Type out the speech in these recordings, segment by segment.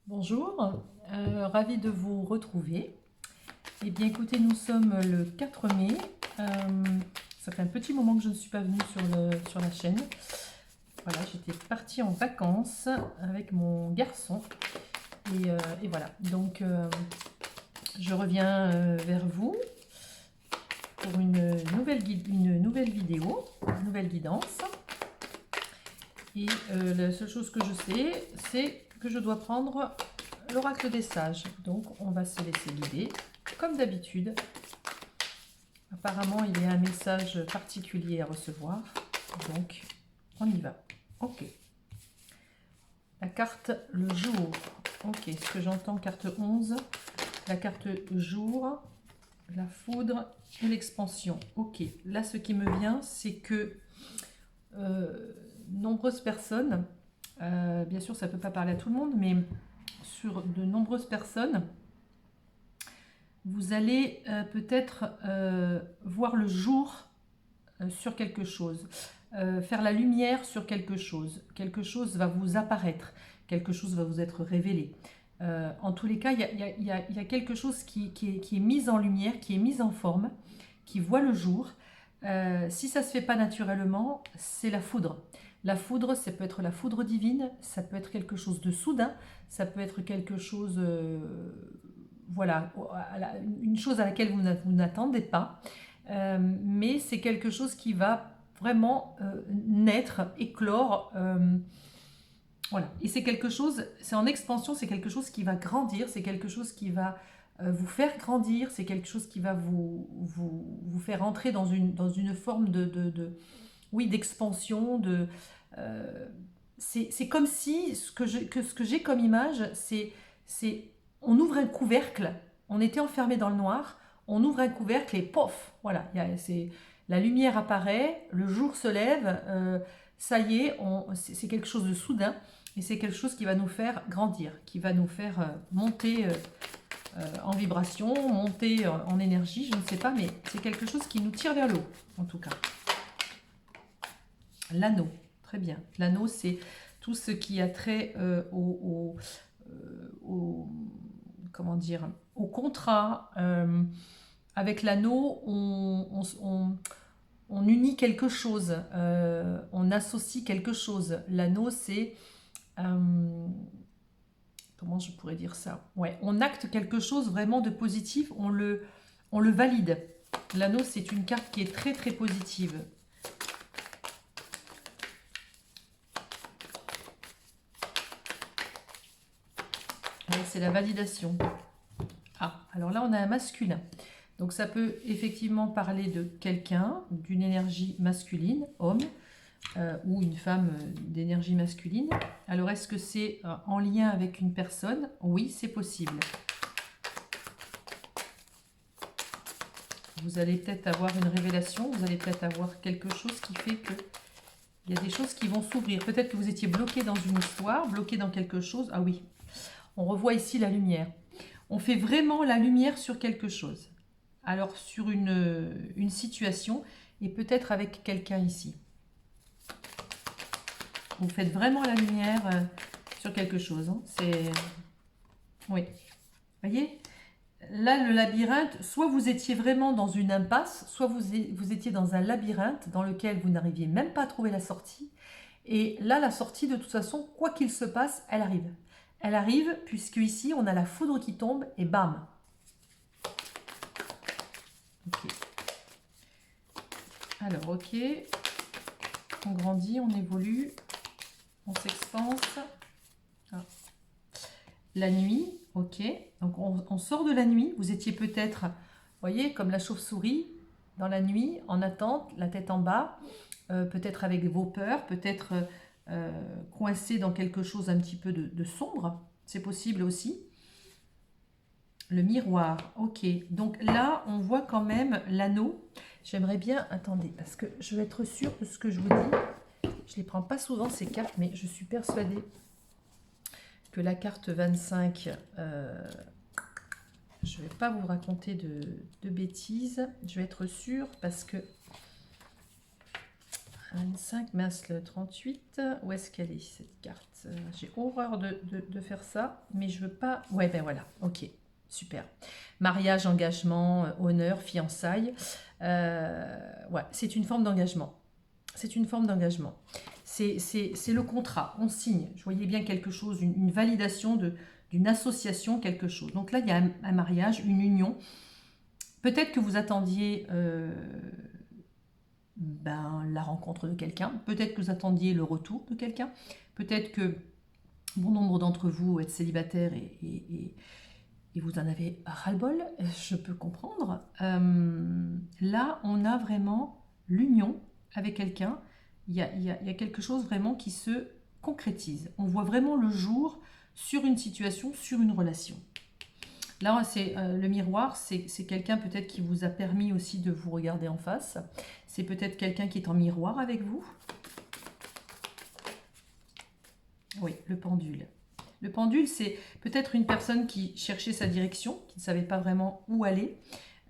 Bonjour, ravie de vous retrouver. Eh bien écoutez, nous sommes le 4 mai. Ça fait un petit moment que je ne suis pas venue sur la chaîne. Voilà, j'étais partie en vacances avec mon garçon. Et voilà, donc je reviens vers vous pour une nouvelle vidéo, une nouvelle guidance. Et la seule chose que je sais, c'est que je dois prendre l'oracle des sages. Donc on va se laisser guider comme d'habitude. Apparemment il y a un message particulier à recevoir. Donc on y va. Ok. La carte le jour. Ok, ce que j'entends, carte 11. La carte jour, la foudre et l'expansion. Ok, là ce qui me vient, c'est que nombreuses personnes, bien sûr ça ne peut pas parler à tout le monde, mais sur de nombreuses personnes, vous allez peut-être voir le jour sur quelque chose, faire la lumière sur quelque chose va vous apparaître, quelque chose va vous être révélé. En tous les cas, il y a quelque chose qui est mis en lumière, qui est mis en forme, qui voit le jour. Si ça ne se fait pas naturellement, c'est la foudre. La foudre, ça peut être la foudre divine, ça peut être quelque chose de soudain, ça peut être quelque chose, voilà, une chose à laquelle vous n'attendez pas, mais c'est quelque chose qui va vraiment naître, éclore. Voilà. Et c'est quelque chose, c'est en expansion, c'est quelque chose qui va grandir, c'est quelque chose qui va vous faire grandir, c'est quelque chose qui va vous faire entrer dans une forme oui, d'expansion. C'est comme si ce que j'ai comme image, c'est on ouvre un couvercle, on était enfermé dans le noir, on ouvre un couvercle et pof, voilà, la lumière apparaît, le jour se lève, ça y est, c'est quelque chose de soudain. Et c'est quelque chose qui va nous faire grandir, qui va nous faire monter en vibration, monter en énergie, je ne sais pas, mais c'est quelque chose qui nous tire vers le haut, en tout cas. L'anneau, très bien. L'anneau, c'est tout ce qui a trait comment dire, au contrat. Avec l'anneau, on unit quelque chose, on associe quelque chose. L'anneau, c'est... comment je pourrais dire ça? Ouais, on acte quelque chose vraiment de positif, on le valide. L'anneau, c'est une carte qui est très très positive. Ouais, c'est la validation. Ah, alors là, on a un masculin. Donc ça peut effectivement parler de quelqu'un, d'une énergie masculine, homme, ou une femme d'énergie masculine. Alors est-ce que c'est en lien avec une personne? Oui, c'est possible. Vous allez peut-être avoir une révélation, vous allez peut-être avoir quelque chose qui fait que il y a des choses qui vont s'ouvrir. Peut-être que vous étiez bloqué dans une histoire, bloqué dans quelque chose. Ah oui, on revoit ici la lumière. On fait vraiment la lumière sur quelque chose. Alors sur une situation et peut-être avec quelqu'un ici. Vous faites vraiment la lumière sur quelque chose. Hein. C'est... Oui. Vous voyez? Là, le labyrinthe, soit vous étiez vraiment dans une impasse, soit vous étiez dans un labyrinthe dans lequel vous n'arriviez même pas à trouver la sortie. Et là, la sortie, de toute façon, quoi qu'il se passe, elle arrive. Elle arrive, puisque ici, on a la foudre qui tombe, et bam. Ok. Alors, ok. On grandit, on évolue, on s'expanse. Ah. La nuit, ok. Donc, on sort de la nuit. Vous étiez peut-être, vous voyez, comme la chauve-souris, dans la nuit, en attente, la tête en bas, peut-être avec vos peurs, peut-être coincé dans quelque chose un petit peu de sombre. C'est possible aussi. Le miroir, ok. Donc là, on voit quand même l'anneau. J'aimerais bien... Attendez, parce que je veux être sûre de ce que je vous dis. Je ne les prends pas souvent, ces cartes, mais je suis persuadée que la carte 25... je ne vais pas vous raconter de bêtises. Je vais être sûre parce que... 25, mince, le 38. Où est-ce qu'elle est, cette carte? J'ai horreur de faire ça, mais je veux pas... Ouais, ben voilà, ok, super. Mariage, engagement, honneur, fiançailles. Ouais, c'est une forme d'engagement. C'est une forme d'engagement. C'est le contrat, on signe. Je voyais bien quelque chose, une validation d'une association, quelque chose. Donc là, il y a un mariage, une union. Peut-être que vous attendiez la rencontre de quelqu'un. Peut-être que vous attendiez le retour de quelqu'un. Peut-être que bon nombre d'entre vous êtes célibataires et vous en avez ras-le-bol, je peux comprendre. Là, on a vraiment l'union avec quelqu'un. Il y a quelque chose vraiment qui se concrétise. On voit vraiment le jour sur une situation, sur une relation. Là, c'est le miroir, c'est quelqu'un peut-être qui vous a permis aussi de vous regarder en face. C'est peut-être quelqu'un qui est en miroir avec vous. Oui, le pendule. Le pendule, c'est peut-être une personne qui cherchait sa direction, qui ne savait pas vraiment où aller.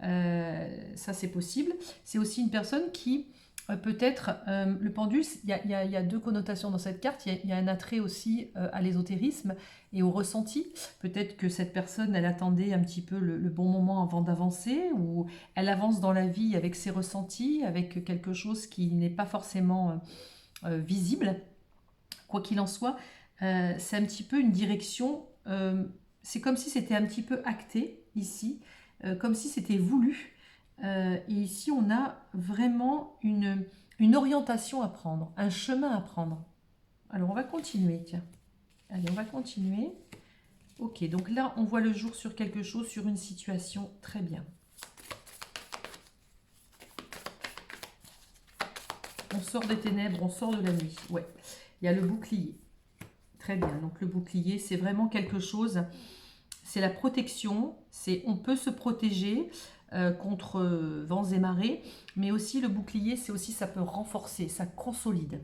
Ça, c'est possible. C'est aussi une personne qui, peut-être, le pendule, il y a deux connotations dans cette carte. Il y a un attrait aussi à l'ésotérisme et au ressenti. Peut-être que cette personne, elle attendait un petit peu le bon moment avant d'avancer, ou elle avance dans la vie avec ses ressentis, avec quelque chose qui n'est pas forcément visible. Quoi qu'il en soit, c'est un petit peu une direction, c'est comme si c'était un petit peu acté ici, comme si c'était voulu. Et ici, on a vraiment une orientation à prendre, un chemin à prendre. Alors, on va continuer, tiens. Allez, on va continuer. Ok, donc là, on voit le jour sur quelque chose, sur une situation. Très bien. On sort des ténèbres, on sort de la nuit. Ouais, il y a le bouclier. Très bien, donc le bouclier, c'est vraiment quelque chose, c'est la protection, on peut se protéger contre vents et marées, mais aussi le bouclier, c'est aussi, ça peut renforcer, ça consolide.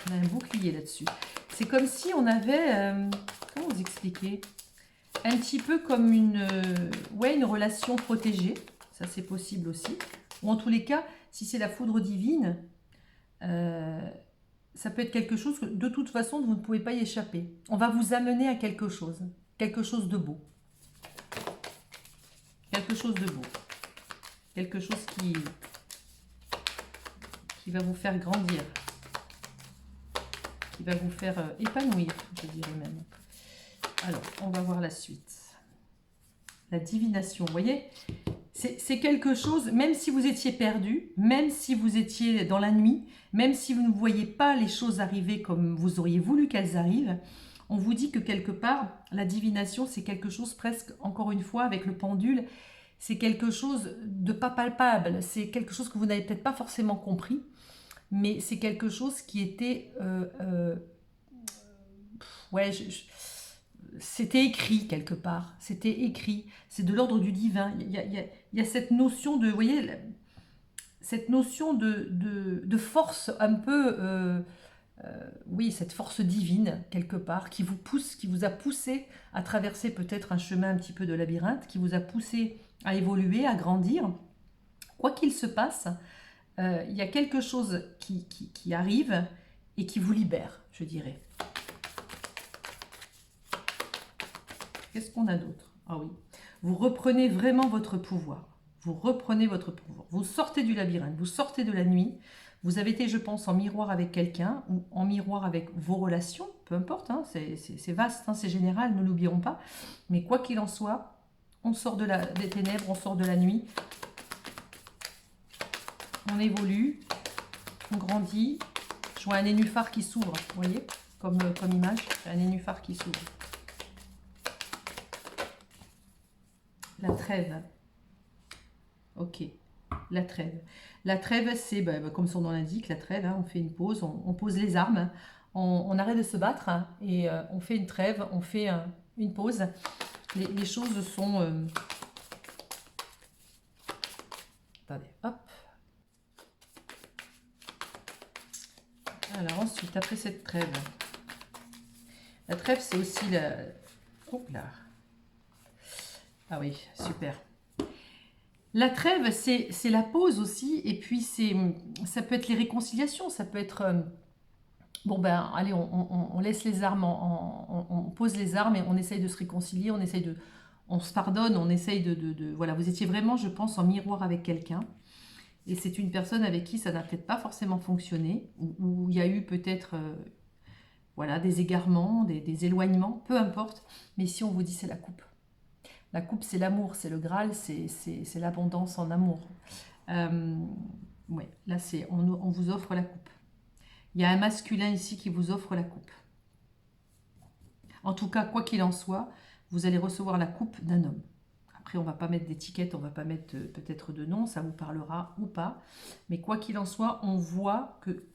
On a un bouclier là-dessus. C'est comme si on avait, comment vous expliquer, un petit peu comme une relation protégée, ça c'est possible aussi, ou en tous les cas, si c'est la foudre divine, ça peut être quelque chose que de toute façon vous ne pouvez pas y échapper. On va vous amener à quelque chose de beau. Quelque chose de beau. Quelque chose qui va vous faire grandir. Qui va vous faire épanouir, je dirais même. Alors, on va voir la suite. La divination, vous voyez, c'est quelque chose, même si vous étiez perdu, même si vous étiez dans la nuit, même si vous ne voyez pas les choses arriver comme vous auriez voulu qu'elles arrivent, on vous dit que quelque part, la divination, c'est quelque chose presque, encore une fois, avec le pendule, c'est quelque chose de pas palpable, c'est quelque chose que vous n'avez peut-être pas forcément compris, mais c'est quelque chose qui était... c'était écrit quelque part, c'était écrit, c'est de l'ordre du divin. Il y a cette notion de, vous voyez, cette notion de force un peu, oui, cette force divine quelque part, qui vous pousse, qui vous a poussé à traverser peut-être un chemin un petit peu de labyrinthe, qui vous a poussé à évoluer, à grandir. Quoi qu'il se passe, il y a quelque chose qui arrive et qui vous libère, je dirais. Qu'est-ce qu'on a d'autre? Ah oui, vous reprenez vraiment votre pouvoir. Vous reprenez votre pouvoir. Vous sortez du labyrinthe, vous sortez de la nuit. Vous avez été, je pense, en miroir avec quelqu'un ou en miroir avec vos relations. Peu importe, hein, c'est vaste, hein, c'est général, ne l'oublions pas. Mais quoi qu'il en soit, on sort des ténèbres, on sort de la nuit. On évolue, on grandit. Je vois un nénuphar qui s'ouvre, vous voyez, comme image, un nénuphar qui s'ouvre. La trêve. Ok, la trêve. La trêve, c'est, comme son nom l'indique, la trêve, hein, on fait une pause, on pose les armes, on arrête de se battre hein, et on fait une trêve, on fait une pause. Les choses sont... Attendez, hop. Alors ensuite, après cette trêve, la trêve, c'est aussi la... Oh là. Ah oui, super. La trêve, c'est la pause aussi, et puis ça peut être les réconciliations, ça peut être, bon ben, allez, on laisse les armes, on pose les armes et on essaye de se réconcilier, on se pardonne, on essaye voilà, vous étiez vraiment, je pense, en miroir avec quelqu'un, et c'est une personne avec qui ça n'a peut-être pas forcément fonctionné, où il y a eu peut-être, voilà, des égarements, des éloignements, peu importe, mais ici on vous dit c'est la coupe. La coupe, c'est l'amour, c'est le Graal, c'est l'abondance en amour. Euh, ouais, là, on vous offre la coupe. Il y a un masculin ici qui vous offre la coupe. En tout cas, quoi qu'il en soit, vous allez recevoir la coupe d'un homme. Après, on ne va pas mettre d'étiquette, on ne va pas mettre peut-être de nom, ça vous parlera ou pas. Mais quoi qu'il en soit, on voit que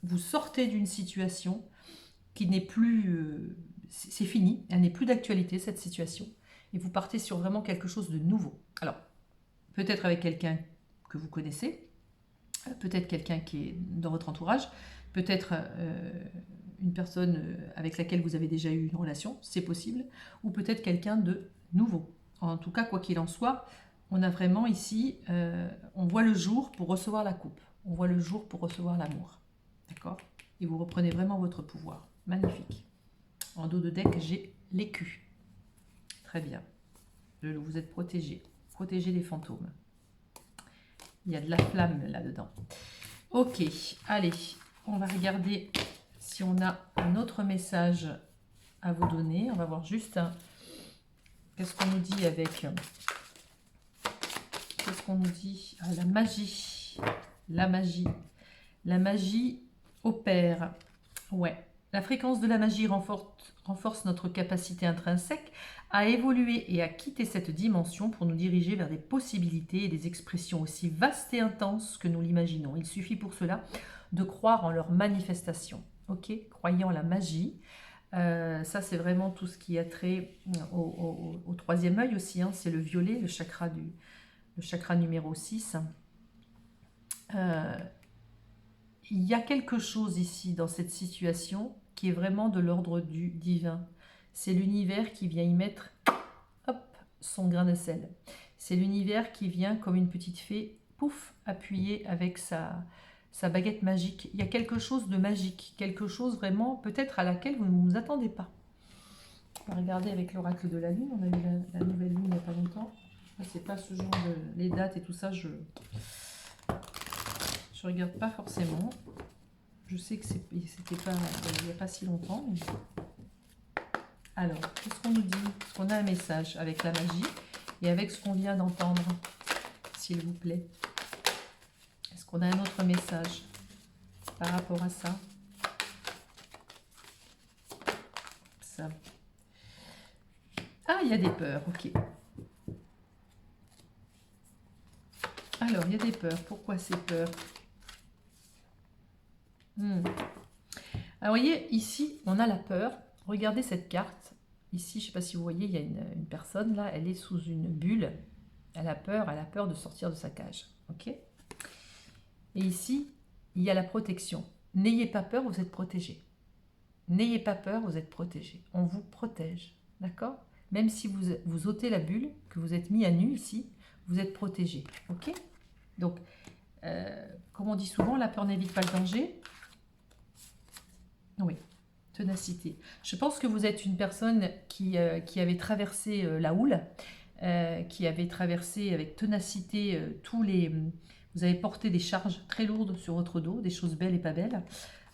vous sortez d'une situation qui n'est plus... c'est fini, elle n'est plus d'actualité, cette situation. Et vous partez sur vraiment quelque chose de nouveau. Alors, peut-être avec quelqu'un que vous connaissez, peut-être quelqu'un qui est dans votre entourage, peut-être une personne avec laquelle vous avez déjà eu une relation, c'est possible, ou peut-être quelqu'un de nouveau. En tout cas, quoi qu'il en soit, on a vraiment ici, on voit le jour pour recevoir la coupe, on voit le jour pour recevoir l'amour, d'accord? Et vous reprenez vraiment votre pouvoir, magnifique. En dos de deck, j'ai l'écu. Très bien. Vous êtes protégé. Protégé des fantômes. Il y a de la flamme là-dedans. Ok, allez. On va regarder si on a un autre message à vous donner. On va voir juste qu'est-ce qu'on nous dit avec... Qu'est-ce qu'on nous dit? Ah, la magie. La magie. La magie opère. Ouais. La fréquence de la magie renforce notre capacité intrinsèque à évoluer et à quitter cette dimension pour nous diriger vers des possibilités et des expressions aussi vastes et intenses que nous l'imaginons. Il suffit pour cela de croire en leur manifestation. Ok, croyez en la magie. Ça, c'est vraiment tout ce qui a trait au troisième œil aussi. Hein. C'est le violet, le chakra numéro 6. Il y a quelque chose ici dans cette situation qui est vraiment de l'ordre du divin. C'est l'univers qui vient y mettre hop, son grain de sel. C'est l'univers qui vient comme une petite fée, pouf, appuyer avec sa baguette magique. Il y a quelque chose de magique, quelque chose vraiment peut-être à laquelle vous ne vous attendez pas. On va regarder avec l'oracle de la lune. On a eu la nouvelle lune il n'y a pas longtemps. C'est pas ce genre de... Les dates et tout ça, je regarde pas forcément. Je sais que c'était pas il n'y a pas si longtemps. Mais... Alors, qu'est-ce qu'on nous dit? Est-ce qu'on a un message avec la magie et avec ce qu'on vient d'entendre, s'il vous plaît? Est-ce qu'on a un autre message par rapport à ça? Ça. Ah, il y a des peurs, ok. Alors, il y a des peurs. Pourquoi ces peurs? Alors, vous voyez, ici, on a la peur. Regardez cette carte. Ici, je ne sais pas si vous voyez, il y a une personne, là, elle est sous une bulle. Elle a peur de sortir de sa cage. Ok? Et ici, il y a la protection. N'ayez pas peur, vous êtes protégé. N'ayez pas peur, vous êtes protégé. On vous protège. D'accord? Même si vous ôtez la bulle, que vous êtes mis à nu ici, vous êtes protégé. Ok? Donc, comme on dit souvent, la peur n'évite pas le danger. Oui, ténacité. Je pense que vous êtes une personne qui avait traversé la houle, qui avait traversé avec ténacité tous les... Vous avez porté des charges très lourdes sur votre dos, des choses belles et pas belles.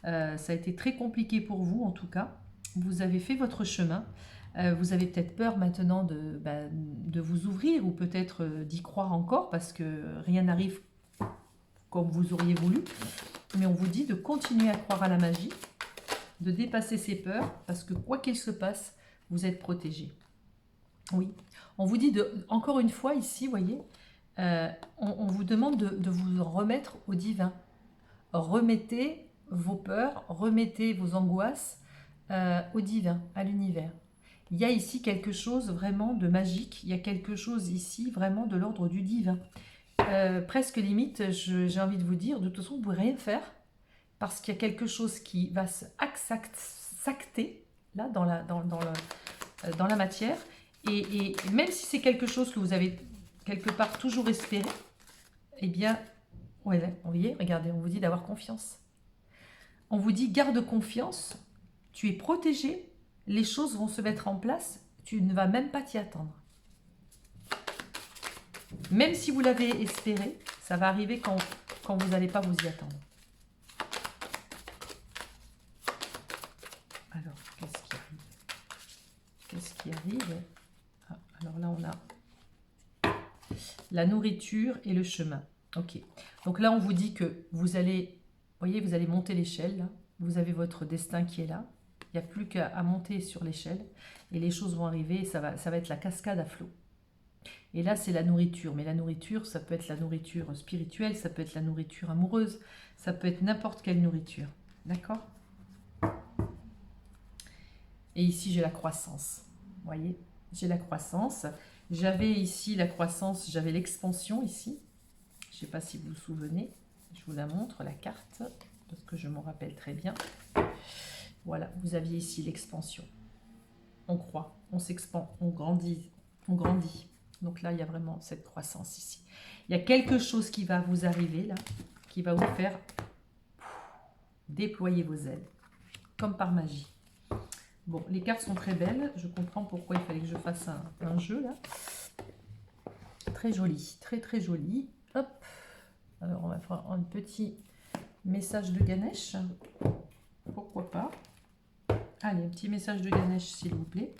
Ça a été très compliqué pour vous, en tout cas. Vous avez fait votre chemin. Vous avez peut-être peur maintenant de vous ouvrir ou peut-être d'y croire encore parce que rien n'arrive comme vous auriez voulu. Mais on vous dit de continuer à croire à la magie, de dépasser ses peurs parce que quoi qu'il se passe, vous êtes protégé. Oui. On vous dit encore une fois ici, voyez, on vous demande de vous remettre au divin. Remettez vos peurs, remettez vos angoisses au divin, à l'univers. Il y a ici quelque chose vraiment de magique, il y a quelque chose ici vraiment de l'ordre du divin. Presque limite, j'ai envie de vous dire, de toute façon, vous ne pouvez rien faire parce qu'il y a quelque chose qui va s'acter là dans la matière. Et même si c'est quelque chose que vous avez quelque part toujours espérer, eh bien, ouais, vous voyez, regardez, on vous dit d'avoir confiance. On vous dit garde confiance, tu es protégé, les choses vont se mettre en place, tu ne vas même pas t'y attendre. Même si vous l'avez espéré, ça va arriver quand vous n'allez pas vous y attendre. Alors, qu'est-ce qui arrive? Qu'est-ce qui arrive? Ah, alors là, on a la nourriture et le chemin. Ok. Donc là, on vous dit que vous allez, voyez, vous allez monter l'échelle. Vous avez votre destin qui est là. Il n'y a plus qu'à monter sur l'échelle et les choses vont arriver. Et ça va être la cascade à flot. Et là, c'est la nourriture. Mais la nourriture, ça peut être la nourriture spirituelle, ça peut être la nourriture amoureuse, ça peut être n'importe quelle nourriture. D'accord? Et ici, j'ai la croissance. Vous voyez? J'ai la croissance. J'avais ici la croissance, j'avais l'expansion ici. Je ne sais pas si vous vous souvenez. Je vous la montre, la carte, parce que je m'en rappelle très bien. Voilà, vous aviez ici l'expansion. On croît, on s'expand, on grandit, on grandit. Donc là, il y a vraiment cette croissance ici. Il y a quelque chose qui va vous arriver là, qui va vous faire déployer vos ailes, comme par magie. Bon, les cartes sont très belles. Je comprends pourquoi il fallait que je fasse un jeu là. Très joli, très très joli. Hop. Alors, on va faire un petit message de Ganesh. Pourquoi pas. Allez, un petit message de Ganesh, s'il vous plaît.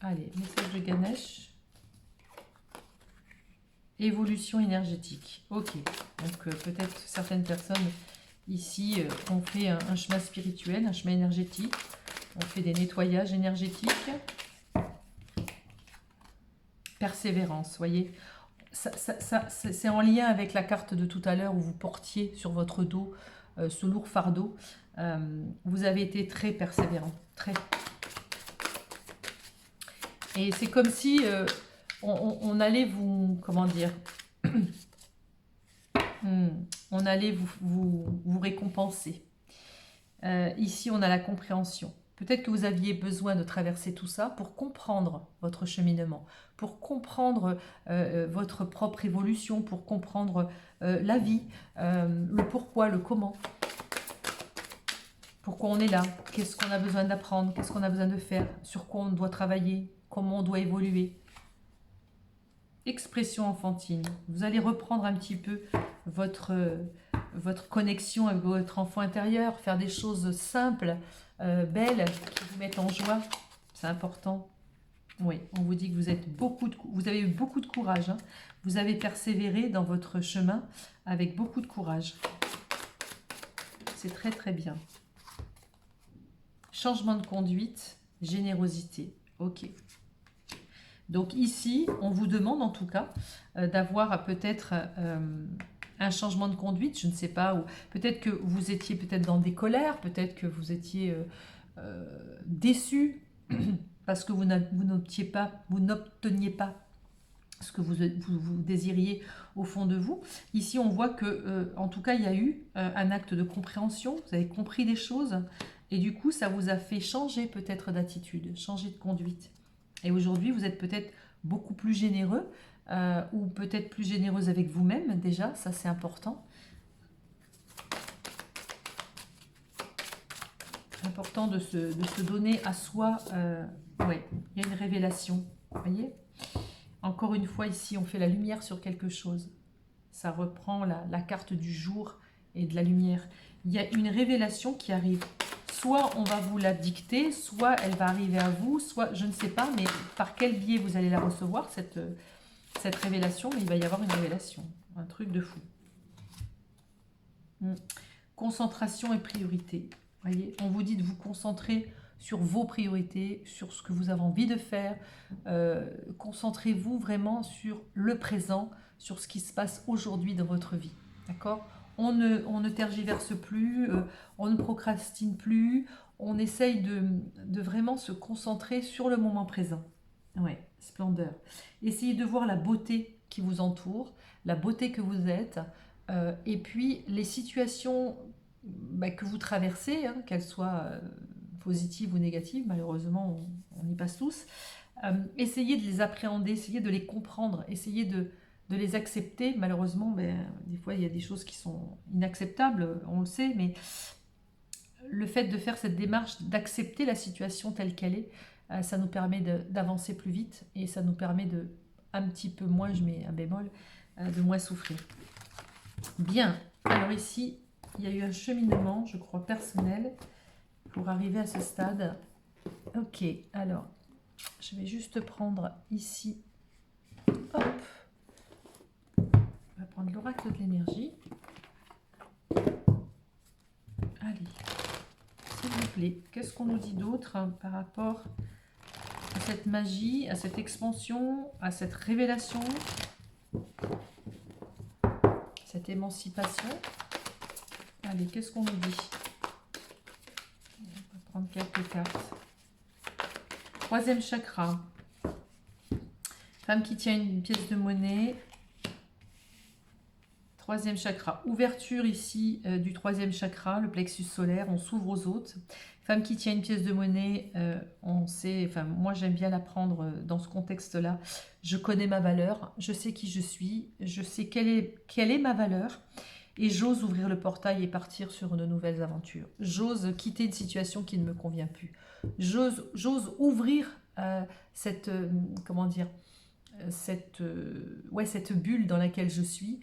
Allez, message de Ganesh. Évolution énergétique. Ok. Donc, peut-être certaines personnes ici ont fait un chemin spirituel, un chemin énergétique. On fait des nettoyages énergétiques. Persévérance, voyez. C'est en lien avec la carte de tout à l'heure où vous portiez sur votre dos ce lourd fardeau. Vous avez été très persévérant, très. Et c'est comme si on allait vous, comment dire, on allait vous récompenser. Ici, on a la compréhension. Peut-être que vous aviez besoin de traverser tout ça pour comprendre votre cheminement, pour comprendre votre propre évolution, pour comprendre la vie, le pourquoi, le comment. Pourquoi on est là, qu'est-ce qu'on a besoin d'apprendre, qu'est-ce qu'on a besoin de faire, sur quoi on doit travailler, comment on doit évoluer. Expression enfantine. Vous allez reprendre un petit peu votre connexion avec votre enfant intérieur, faire des choses simples, belles, qui vous mettent en joie. C'est important. Oui, on vous dit que vous avez eu beaucoup de courage. Hein. Vous avez persévéré dans votre chemin avec beaucoup de courage. C'est très très bien. Changement de conduite, générosité. Ok. Donc ici, on vous demande en tout cas d'avoir peut-être un changement de conduite, je ne sais pas, ou peut-être que vous étiez peut-être dans des colères, peut-être que vous étiez déçu parce que vous n'obteniez pas ce que vous désiriez au fond de vous. Ici, on voit que, en tout cas, il y a eu un acte de compréhension, vous avez compris des choses, et du coup, ça vous a fait changer peut-être d'attitude, changer de conduite. Et aujourd'hui, vous êtes peut-être beaucoup plus généreux ou peut-être plus généreuse avec vous-même déjà, ça c'est important. Important de se donner à soi. Ouais, il y a une révélation, vous voyez. Encore une fois, ici, on fait la lumière sur quelque chose. Ça reprend la carte du jour et de la lumière. Il y a une révélation qui arrive. Soit on va vous la dicter, soit elle va arriver à vous, soit je ne sais pas, mais par quel biais vous allez la recevoir, cette révélation. Mais il va y avoir une révélation, un truc de fou. Concentration et priorité. Voyez, on vous dit de vous concentrer sur vos priorités, sur ce que vous avez envie de faire. Concentrez-vous vraiment sur le présent, sur ce qui se passe aujourd'hui dans votre vie. D'accord ? On ne tergiverse plus, on ne procrastine plus, on essaye de vraiment se concentrer sur le moment présent. Ouais, splendeur. Essayez de voir la beauté qui vous entoure, la beauté que vous êtes, et puis les situations que vous traversez, hein, qu'elles soient positives ou négatives, malheureusement on y passe tous. Essayez de les appréhender, essayez de les comprendre, essayez de les accepter. Malheureusement, des fois il y a des choses qui sont inacceptables, on le sait, mais le fait de faire cette démarche, d'accepter la situation telle qu'elle est, ça nous permet d'avancer plus vite et ça nous permet de un petit peu moins, je mets un bémol, de moins souffrir. Bien, alors ici, il y a eu un cheminement, je crois, personnel pour arriver à ce stade. Ok, alors, je vais juste prendre ici, hop, on va prendre l'oracle de l'énergie. Allez, s'il vous plaît, qu'est-ce qu'on nous dit d'autre par rapport à cette magie, à cette expansion, à cette révélation, cette émancipation? Allez, qu'est-ce qu'on nous dit? On va prendre quelques cartes. Troisième chakra. Femme qui tient une pièce de monnaie. Troisième chakra. Ouverture ici du troisième chakra, le plexus solaire. On s'ouvre aux autres. Femme qui tient une pièce de monnaie, on sait, enfin moi j'aime bien la prendre dans ce contexte-là. Je connais ma valeur, je sais qui je suis, je sais quelle est ma valeur. Et j'ose ouvrir le portail et partir sur de nouvelles aventures. J'ose quitter une situation qui ne me convient plus. J'ose ouvrir cette, comment dire, cette bulle dans laquelle je suis.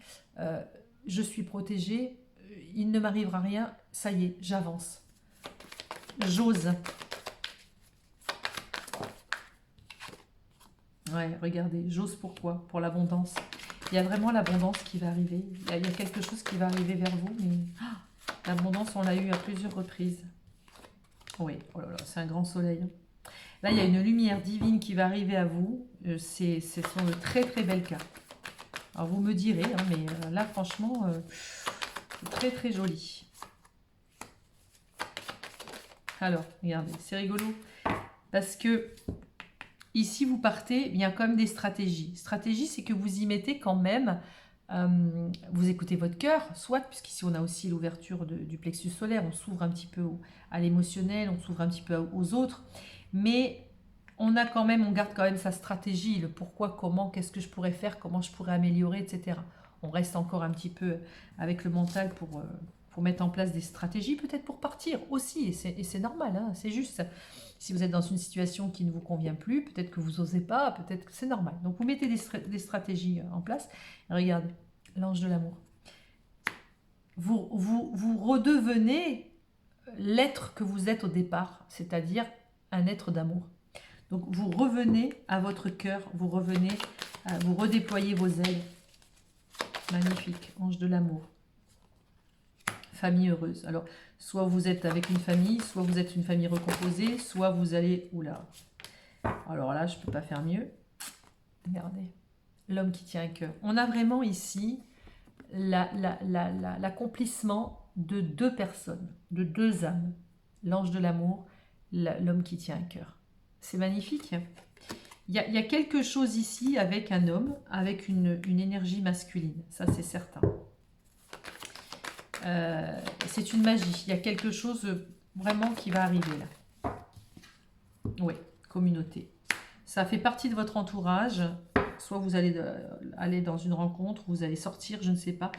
Je suis protégée, il ne m'arrivera rien, ça y est, j'avance. J'ose. Ouais, regardez, j'ose pourquoi? Pour l'abondance. Il y a vraiment l'abondance qui va arriver. Il y a quelque chose qui va arriver vers vous, mais l'abondance, on l'a eu à plusieurs reprises. Oui, oh là là, c'est un grand soleil. Là, il y a une lumière divine qui va arriver à vous. Ce sont de très très belles cartes. Alors, vous me direz, hein, mais là, franchement, c'est très très joli. Alors, regardez, c'est rigolo. Parce que ici, vous partez, il y a quand même des stratégies. Stratégie, c'est que vous y mettez quand même, vous écoutez votre cœur, soit, puisqu'ici on a aussi l'ouverture du plexus solaire, on s'ouvre un petit peu à l'émotionnel, on s'ouvre un petit peu aux autres, mais on garde quand même sa stratégie, le pourquoi, comment, qu'est-ce que je pourrais faire, comment je pourrais améliorer, etc. On reste encore un petit peu avec le mental pour mettre en place des stratégies, peut-être pour partir aussi, et c'est normal, hein, c'est juste. Si vous êtes dans une situation qui ne vous convient plus, peut-être que vous n'osez pas, peut-être que c'est normal. Donc vous mettez des stratégies en place. Et regardez, l'ange de l'amour. Vous redevenez l'être que vous êtes au départ, c'est-à-dire un être d'amour. Donc vous revenez à votre cœur, vous redéployez vos ailes. Magnifique, ange de l'amour. Famille heureuse. Alors, soit vous êtes avec une famille, soit vous êtes une famille recomposée, soit vous allez... Oula. Alors là, je ne peux pas faire mieux. Regardez. L'homme qui tient un cœur. On a vraiment ici l'accomplissement de deux personnes, de deux âmes. L'ange de l'amour, l'homme qui tient un cœur. C'est magnifique. Il y a quelque chose ici avec un homme, avec une énergie masculine. Ça, c'est certain. C'est une magie. Il y a quelque chose vraiment qui va arriver là. Oui, communauté. Ça fait partie de votre entourage. Soit vous allez aller dans une rencontre, vous allez sortir, je ne sais pas.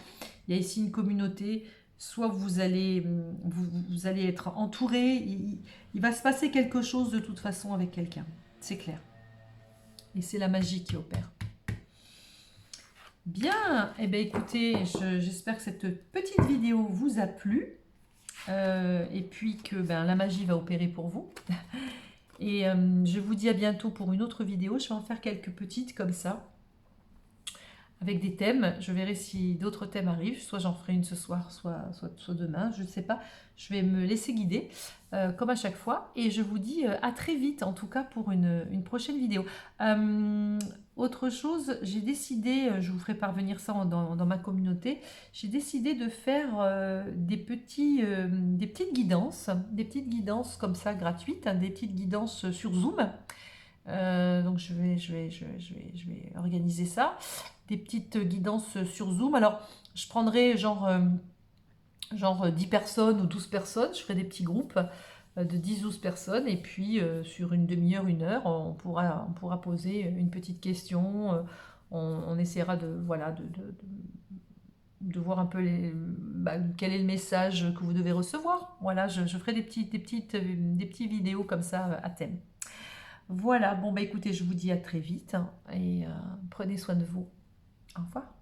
Il y a ici une communauté. Soit vous allez être entouré. Il va se passer quelque chose de toute façon avec quelqu'un. C'est clair. Et c'est la magie qui opère. Bien, eh bien écoutez, j'espère que cette petite vidéo vous a plu et puis que la magie va opérer pour vous. Et je vous dis à bientôt pour une autre vidéo. Je vais en faire quelques petites comme ça, avec des thèmes. Je verrai si d'autres thèmes arrivent. Soit j'en ferai une ce soir, soit demain, je ne sais pas. Je vais me laisser guider, comme à chaque fois. Et je vous dis à très vite, en tout cas, pour une prochaine vidéo. Autre chose, j'ai décidé, je vous ferai parvenir ça dans ma communauté, j'ai décidé de faire des petites guidances comme ça, gratuites, hein, des petites guidances sur Zoom. Donc je vais organiser ça, des petites guidances sur Zoom. Alors je prendrai genre genre 10 personnes ou 12 personnes, je ferai des petits groupes de 10-12 personnes, et puis sur une demi-heure, une heure, on pourra poser une petite question, on essaiera de, voilà, de voir un peu quel est le message que vous devez recevoir. Voilà, je ferai des petites vidéos comme ça à thème. Voilà, bon bah écoutez, je vous dis à très vite, hein, et prenez soin de vous. Au revoir.